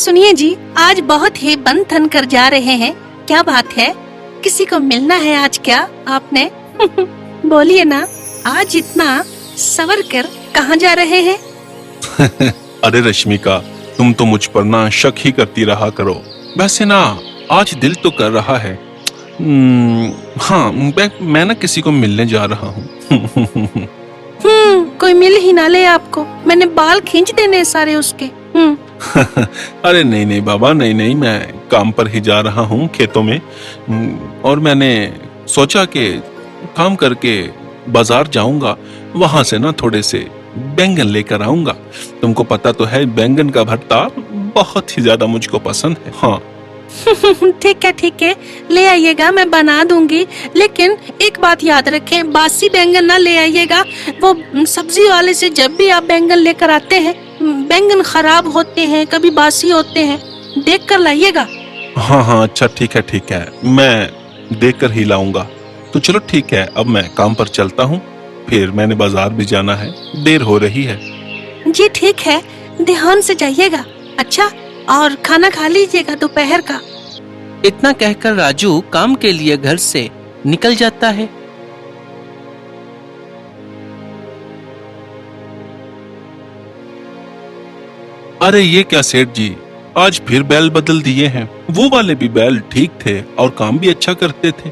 सुनिए जी, आज बहुत ही बन ठन कर जा रहे हैं, क्या बात है? किसी को मिलना है आज क्या आपने? बोलिए ना, आज इतना सवर कर कहाँ जा रहे हैं? अरे रश्मिका, तुम तो मुझ पर ना शक ही करती रहा करो। वैसे ना आज दिल तो कर रहा है। हाँ, मैं ना किसी को मिलने जा रहा हूँ। कोई मिल ही ना ले आपको, मैंने बाल खींच देने सारे उसके। अरे नहीं बाबा, नहीं, मैं काम पर ही जा रहा हूँ खेतों में। और मैंने सोचा कि काम करके बाजार जाऊंगा, वहां से ना थोड़े से बैंगन लेकर आऊंगा। तुमको पता तो है, बैंगन का भरता बहुत ही ज्यादा मुझको पसंद है। हाँ ठीक है, ले आइएगा, मैं बना दूंगी। लेकिन एक बात याद रखें, बासी बैंगन ना ले आइएगा। वो सब्जी वाले से जब भी आप बैंगन लेकर आते हैं, बैंगन खराब होते हैं, कभी बासी होते हैं, देख कर लाइएगा। हाँ, अच्छा ठीक है, मैं देख कर ही लाऊंगा। तो चलो ठीक है, अब मैं काम पर चलता हूँ, फिर मैंने बाजार भी जाना है, देर हो रही है। जी ठीक है, ध्यान से जाइएगा। अच्छा, और खाना खा लीजिएगा दोपहर का। इतना कहकर राजू काम के लिए घर से निकल जाता है। अरे ये क्या सेठ जी, आज फिर बैल बदल दिए हैं। वो वाले भी बैल ठीक थे और काम भी अच्छा करते थे,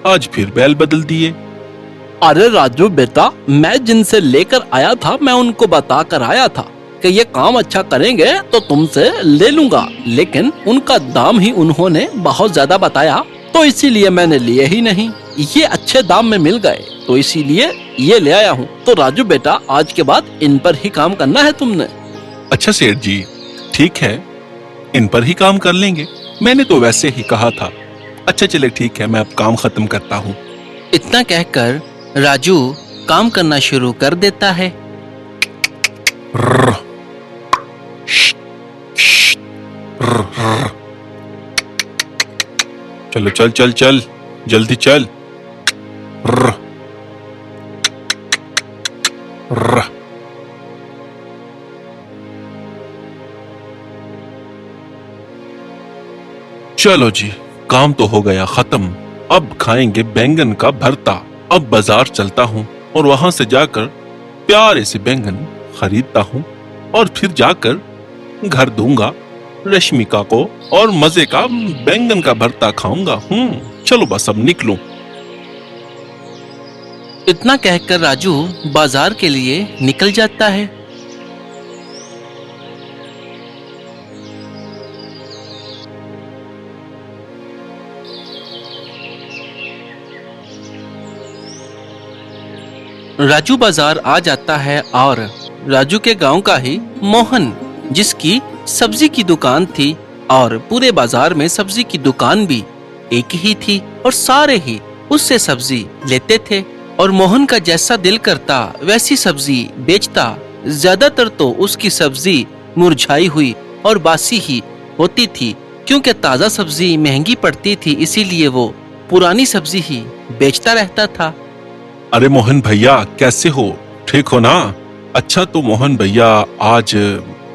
आज फिर बैल बदल दिए। अरे राजू बेटा, मैं जिनसे लेकर आया था, मैं उनको बता कर आया था कि ये काम अच्छा करेंगे तो तुमसे ले लूंगा, लेकिन उनका दाम ही उन्होंने बहुत ज्यादा बताया, तो इसीलिए मैंने लिए ही नहीं। ये अच्छे दाम में मिल गए तो इसीलिए ये ले आया हूँ। तो राजू बेटा, आज के बाद इन पर ही काम करना है तुमने। अच्छा सेठ जी, ठीक है, इन पर ही काम कर लेंगे, मैंने तो वैसे ही कहा था। अच्छा चले ठीक है, मैं अब काम खत्म करता हूँ। इतना कहकर राजू काम करना शुरू कर देता है। चलो चल, जल्दी चल। चलो जी, काम तो हो गया खत्म। अब खाएंगे बैंगन का भरता। अब बाजार चलता हूँ और वहां से जाकर प्यारे से बैंगन खरीदता हूँ और फिर जाकर घर दूंगा रश्मिका को और मजे का बैंगन का भरता खाऊंगा। चलो बस अब निकलूं। इतना कहकर राजू बाजार के लिए निकल जाता है। राजू बाजार आ जाता है और राजू के गांव का ही मोहन, जिसकी सब्जी की दुकान थी और पूरे बाजार में सब्जी की दुकान भी एक ही थी और सारे ही उससे सब्जी लेते थे और मोहन का जैसा दिल करता वैसी सब्जी बेचता। ज्यादातर तो उसकी सब्जी मुरझाई हुई और बासी ही होती थी, क्योंकि ताजा सब्जी महंगी पड़ती थी, इसीलिए वो पुरानी सब्जी ही बेचता रहता था। अरे मोहन भैया, कैसे हो? ठीक हो ना? अच्छा तो मोहन भैया, आज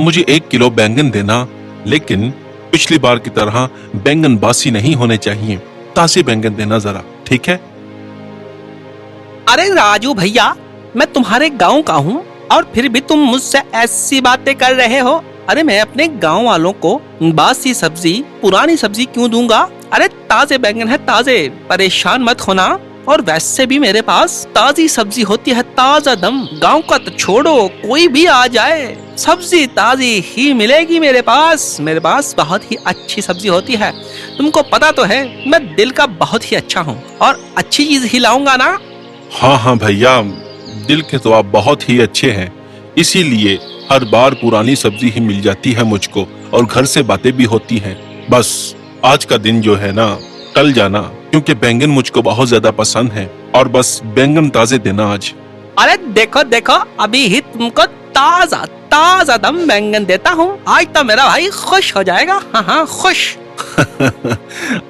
मुझे 1 किलो बैंगन देना, लेकिन पिछली बार की तरह बैंगन बासी नहीं होने चाहिए, ताजे बैंगन देना जरा, ठीक है? अरे राजू भैया, मैं तुम्हारे गांव का हूँ और फिर भी तुम मुझसे ऐसी बातें कर रहे हो। अरे मैं अपने गांव वालों को बासी सब्जी पुरानी सब्जी क्यों दूंगा? अरे ताजे बैंगन है, ताजे, परेशान मत होना। और वैसे भी मेरे पास ताजी सब्जी होती है, ताजा दम। गांव का तो छोड़ो, कोई भी आ जाए, सब्जी ताजी ही मिलेगी मेरे पास। मेरे पास बहुत ही अच्छी सब्जी होती है, तुमको पता तो है, मैं दिल का बहुत ही अच्छा हूँ और अच्छी चीज ही लाऊंगा ना। हाँ भैया, दिल के तो आप बहुत ही अच्छे हैं, इसीलिए हर बार पुरानी सब्जी ही मिल जाती है मुझको और घर से बातें भी होती हैं। बस आज का दिन जो है ना, टल जाना, क्योंकि बैंगन मुझको बहुत ज्यादा पसंद है और बस बैंगन ताजे देना आज। अरे देखो देखो, अभी ही तुमको ताजा ताजा दम बैंगन देता हूँ। आज तो मेरा भाई खुश हो जाएगा। हाँ खुश।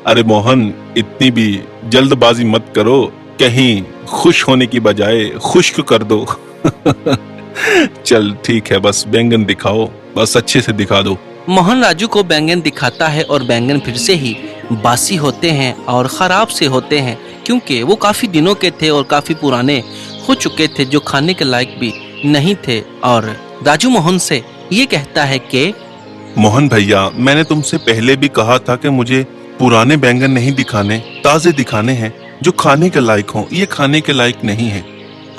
अरे मोहन, इतनी भी जल्दबाजी मत करो, कहीं खुश होने की बजाय खुश्क कर दो। चल ठीक है, बस बैंगन दिखाओ, बस अच्छे से दिखा दो। मोहन राजू को बैंगन दिखाता है और बैंगन फिर से ही बासी होते हैं और खराब से होते हैं, क्योंकि वो काफी दिनों के थे और काफी पुराने हो चुके थे, जो खाने के लायक भी नहीं थे। और राजू मोहन से ये कहता है कि मोहन भैया, मैंने तुमसे पहले भी कहा था कि मुझे पुराने बैंगन नहीं दिखाने, ताजे दिखाने हैं जो खाने के लायक हों। ये खाने के लायक नहीं है।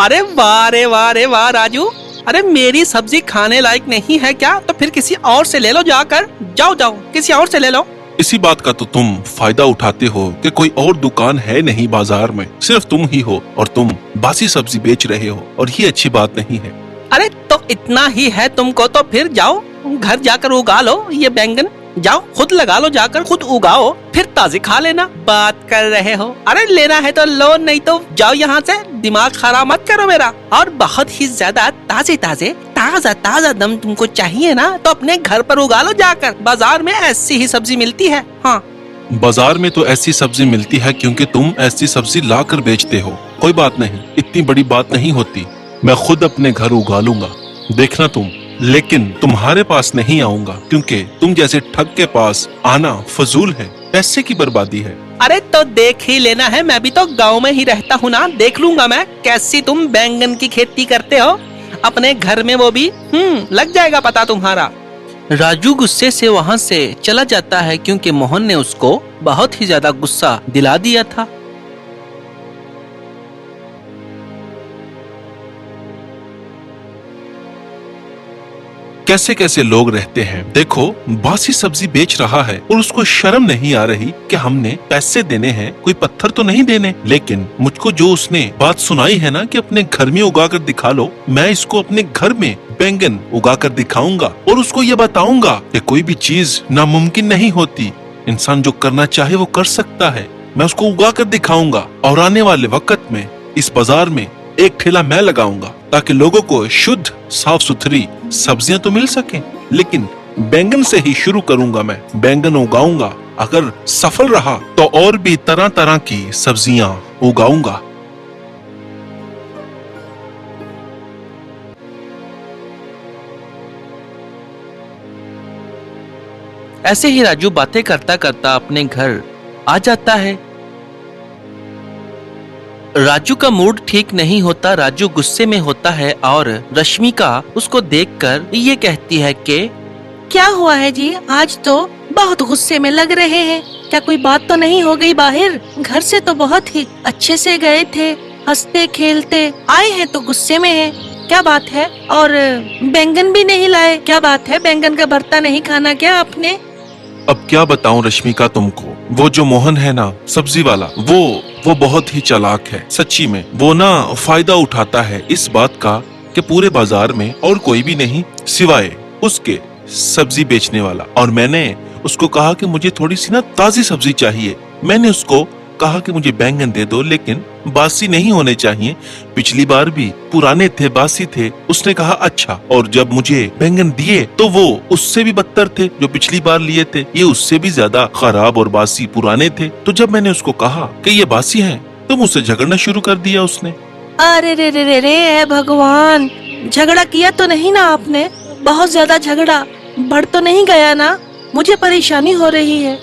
अरे वाह रे वाह रे वाह राजू, अरे मेरी सब्जी खाने लायक नहीं है क्या? तो फिर किसी और से ले लो जाकर, जाओ जाओ किसी और से ले लो। इसी बात का तो तुम फायदा उठाते हो कि कोई और दुकान है नहीं बाजार में, सिर्फ तुम ही हो और तुम बासी सब्जी बेच रहे हो, और ये अच्छी बात नहीं है। अरे तो इतना ही है तुमको तो फिर जाओ घर जाकर उगा लो ये बैंगन, जाओ खुद लगा लो, जाकर खुद उगाओ, फिर ताजे खा लेना। बात कर रहे हो, अरे लेना है तो लो, नहीं तो जाओ यहाँ से, दिमाग खराब मत करो मेरा। और बहुत ही ज्यादा ताजे ताजे ताजा ताजा दम तुमको चाहिए ना, तो अपने घर पर उगा लो जाकर, बाजार में ऐसी ही सब्जी मिलती है। हाँ, बाजार में तो ऐसी सब्जी मिलती है क्योंकि तुम ऐसी सब्जी लाकर बेचते हो। कोई बात नहीं, इतनी बड़ी बात नहीं होती, मैं खुद अपने घर उगा लूंगा, देखना तुम। लेकिन तुम्हारे पास नहीं आऊंगा क्योंकि तुम जैसे ठग के पास आना फजूल है, पैसे की बर्बादी है। अरे तो देख ही लेना है, मैं भी तो गांव में ही रहता हूँ ना, देख लूंगा मैं कैसी तुम बैंगन की खेती करते हो अपने घर में, वो भी लग जाएगा पता तुम्हारा। राजू गुस्से से वहाँ से चला जाता है क्योंकि मोहन ने उसको बहुत ही ज्यादा गुस्सा दिला दिया था। कैसे कैसे लोग रहते हैं, देखो बासी सब्जी बेच रहा है और उसको शर्म नहीं आ रही कि हमने पैसे देने हैं, कोई पत्थर तो नहीं देने। लेकिन मुझको जो उसने बात सुनाई है ना कि अपने घर में उगा कर दिखा लो, मैं इसको अपने घर में बैंगन उगा कर दिखाऊंगा और उसको ये बताऊंगा कि कोई भी चीज नामुमकिन नहीं होती, इंसान जो करना चाहे वो कर सकता है। मैं उसको उगा कर दिखाऊंगा और आने वाले वक्त में इस बाजार में एक ठेला मैं लगाऊंगा ताकि लोगों को शुद्ध साफ सुथरी सब्जियां तो मिल सके। लेकिन बैंगन से ही शुरू करूंगा, मैं बैंगन उगाऊंगा, अगर सफल रहा तो और भी तरह तरह की सब्जियां उगाऊंगा। ऐसे ही राजू बातें करता करता अपने घर आ जाता है। राजू का मूड ठीक नहीं होता, राजू गुस्से में होता है और रश्मिका उसको देखकर ये कहती है कि क्या हुआ है जी, आज तो बहुत गुस्से में लग रहे हैं, क्या कोई बात तो नहीं हो गई बाहर? घर से तो बहुत ही अच्छे से गए थे, हंसते खेलते आए हैं तो गुस्से में हैं, क्या बात है? और बैंगन भी नहीं लाए, क्या बात है? बैंगन का भरता नहीं खाना क्या आपने? अब क्या बताऊं रश्मिका तुमको, वो जो मोहन है ना सब्जी वाला, वो बहुत ही चालाक है सच्ची में। वो ना फायदा उठाता है इस बात का कि पूरे बाजार में और कोई भी नहीं सिवाय उसके सब्जी बेचने वाला। और मैंने उसको कहा कि मुझे थोड़ी सी ना ताजी सब्जी चाहिए, मैंने उसको कहा कि मुझे बैंगन दे दो लेकिन बासी नहीं होने चाहिए। पिछली बार भी पुराने थे, बासी थे, उसने कहा अच्छा। और जब मुझे बैंगन दिए तो वो उससे भी बदतर थे, जो पिछली बार लिए थे ये उससे भी ज्यादा खराब और बासी पुराने थे। तो जब मैंने उसको कहा कि ये बासी हैं तो मुझसे झगड़ना शुरू कर दिया उसने। अरे रे रे रे रे हे भगवान, झगड़ा किया तो नहीं ना आपने? बहुत ज्यादा झगड़ा बढ़ तो नहीं गया ना? मुझे परेशानी हो रही है।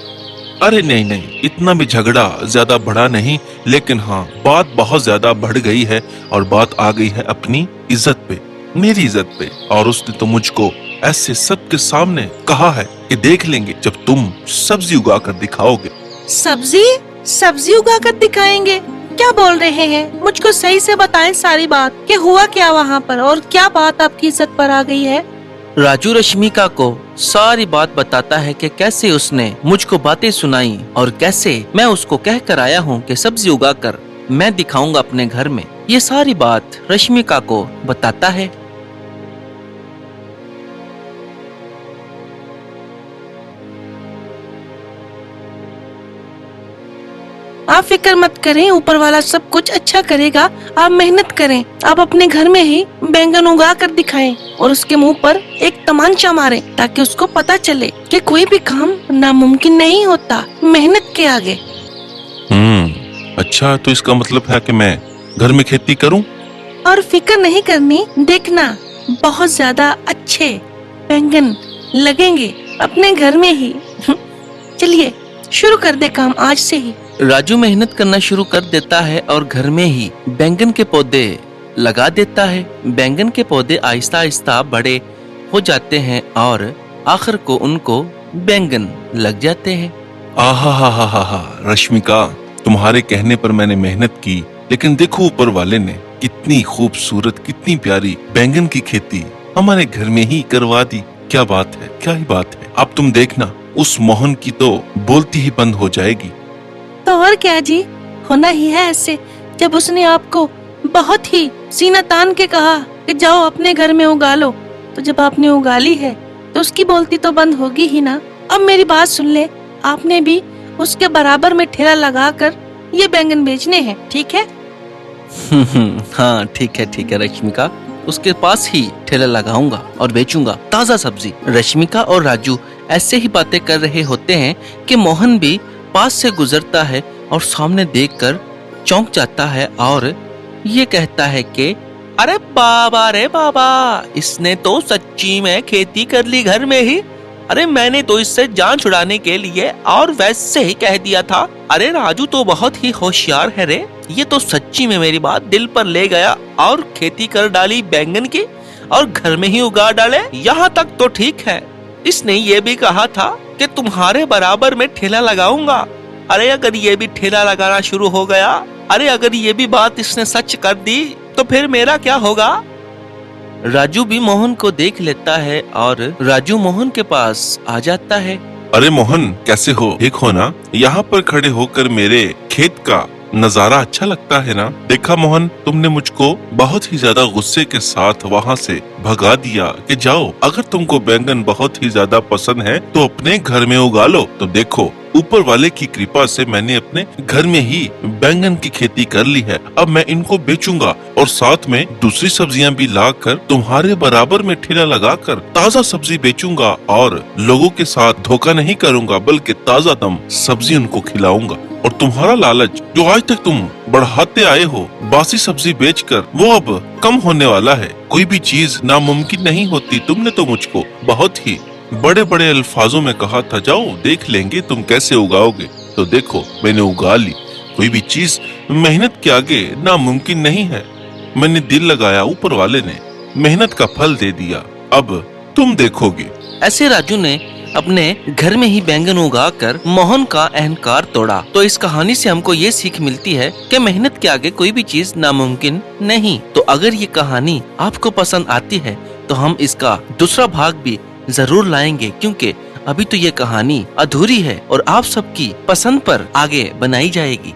अरे नहीं नहीं, इतना भी झगड़ा ज्यादा बढ़ा नहीं, लेकिन हाँ बात बहुत ज्यादा बढ़ गई है और बात आ गई है अपनी इज्जत पे, मेरी इज्जत पे। और उसने तो मुझको ऐसे सबके सामने कहा है कि देख लेंगे जब तुम सब्जी उगा कर दिखाओगे। सब्जी उगा कर दिखाएंगे? क्या बोल रहे हैं? मुझको सही से बताएं सारी बात कि हुआ क्या वहाँ पर और क्या बात आपकी इज्जत पर आ गई है। राजू रश्मिका को सारी बात बताता है कि कैसे उसने मुझको बातें सुनाई और कैसे मैं उसको कह कर आया हूँ कि सब्जी उगाकर मैं दिखाऊंगा अपने घर में। ये सारी बात रश्मिका को बताता है। आप फिक्र मत करें, ऊपर वाला सब कुछ अच्छा करेगा। आप मेहनत करें, आप अपने घर में ही बैंगन उगा कर दिखाएं और उसके मुंह पर एक तमांचा मारें ताकि उसको पता चले कि कोई भी काम नामुमकिन नहीं होता मेहनत के आगे। अच्छा, तो इसका मतलब है कि मैं घर में खेती करूं? और फिक्र नहीं करनी, देखना बहुत ज्यादा अच्छे बैंगन लगेंगे अपने घर में ही। चलिए शुरू कर दे काम आज से ही। राजू मेहनत करना शुरू कर देता है और घर में ही बैंगन के पौधे लगा देता है। बैंगन के पौधे आहिस्ता आहिस्ता बड़े हो जाते हैं और आखिर को उनको बैंगन लग जाते हैं। आहा, रश्मिका, तुम्हारे कहने पर मैंने मेहनत की, लेकिन देखो ऊपर वाले ने कितनी खूबसूरत, कितनी प्यारी बैंगन की खेती हमारे घर में ही करवा दी। क्या बात है, क्या ही बात है। अब तुम देखना, उस मोहन की तो बोलती ही बंद हो जाएगी। तो और क्या जी, होना ही है ऐसे। जब उसने आपको बहुत ही सीना तान के कहा कि जाओ अपने घर में उगा लो, तो जब आपने उगा ली है तो उसकी बोलती तो बंद होगी ही ना। अब मेरी बात सुन ले, आपने भी उसके बराबर में ठेला लगाकर ये बैंगन बेचने हैं, ठीक है? हाँ ठीक है रश्मिका, उसके पास ही ठेला लगाऊंगा और बेचूंगा ताजा सब्जी। रश्मिका और राजू ऐसे ही बातें कर रहे होते हैं कि मोहन भी पास से गुजरता है और सामने देखकर चौंक जाता है और ये कहता है कि अरे बाबा रे बाबा, इसने तो सच्ची में खेती कर ली घर में ही। अरे मैंने तो इससे जान छुड़ाने के लिए और वैसे ही कह दिया था। अरे राजू तो बहुत ही होशियार है रे, ये तो सच्ची में मेरी बात दिल पर ले गया और खेती कर डाली बैंगन की और घर में ही उगा डाले। यहाँ तक तो ठीक है, इसने ये भी कहा था कि तुम्हारे बराबर में ठेला लगाऊंगा। अरे अगर ये भी ठेला लगाना शुरू हो गया, अरे अगर ये भी बात इसने सच कर दी तो फिर मेरा क्या होगा? राजू भी मोहन को देख लेता है और राजू मोहन के पास आ जाता है। अरे मोहन, कैसे हो? ठीक हो ना? यहाँ पर खड़े होकर मेरे खेत का नजारा अच्छा लगता है ना? देखा मोहन, तुमने मुझको बहुत ही ज्यादा गुस्से के साथ वहाँ से भगा दिया कि जाओ, अगर तुमको बैंगन बहुत ही ज्यादा पसंद है तो अपने घर में उगा लो। तो देखो, ऊपर वाले की कृपा से मैंने अपने घर में ही बैंगन की खेती कर ली है। अब मैं इनको बेचूंगा और साथ में दूसरी सब्जियां भी लाकर तुम्हारे बराबर में ठेला लगाकर ताजा सब्जी बेचूंगा और लोगों के साथ धोखा नहीं करूंगा, बल्कि ताजा दम सब्जी उनको खिलाऊंगा। और तुम्हारा लालच जो आज तक तुम बढ़ाते आए हो बासी सब्जी बेचकर, वो अब कम होने वाला है। कोई भी चीज नामुमकिन नहीं होती। तुमने तो मुझको बहुत ही बड़े बड़े अल्फाजों में कहा था, जाओ देख लेंगे तुम कैसे उगाओगे। तो देखो, मैंने उगा ली। कोई भी चीज मेहनत के आगे नामुमकिन नहीं है। मैंने दिल लगाया, ऊपर वाले ने मेहनत का फल दे दिया। अब तुम देखोगे। ऐसे राजू ने अपने घर में ही बैंगन उगाकर मोहन का अहंकार तोड़ा। तो इस कहानी से हमको ये सीख मिलती है कि मेहनत के आगे कोई भी चीज नामुमकिन नहीं। तो अगर ये कहानी आपको पसंद आती है तो हम इसका दूसरा भाग भी जरूर लाएंगे, क्योंकि अभी तो ये कहानी अधूरी है और आप सबकी पसंद पर आगे बनाई जाएगी।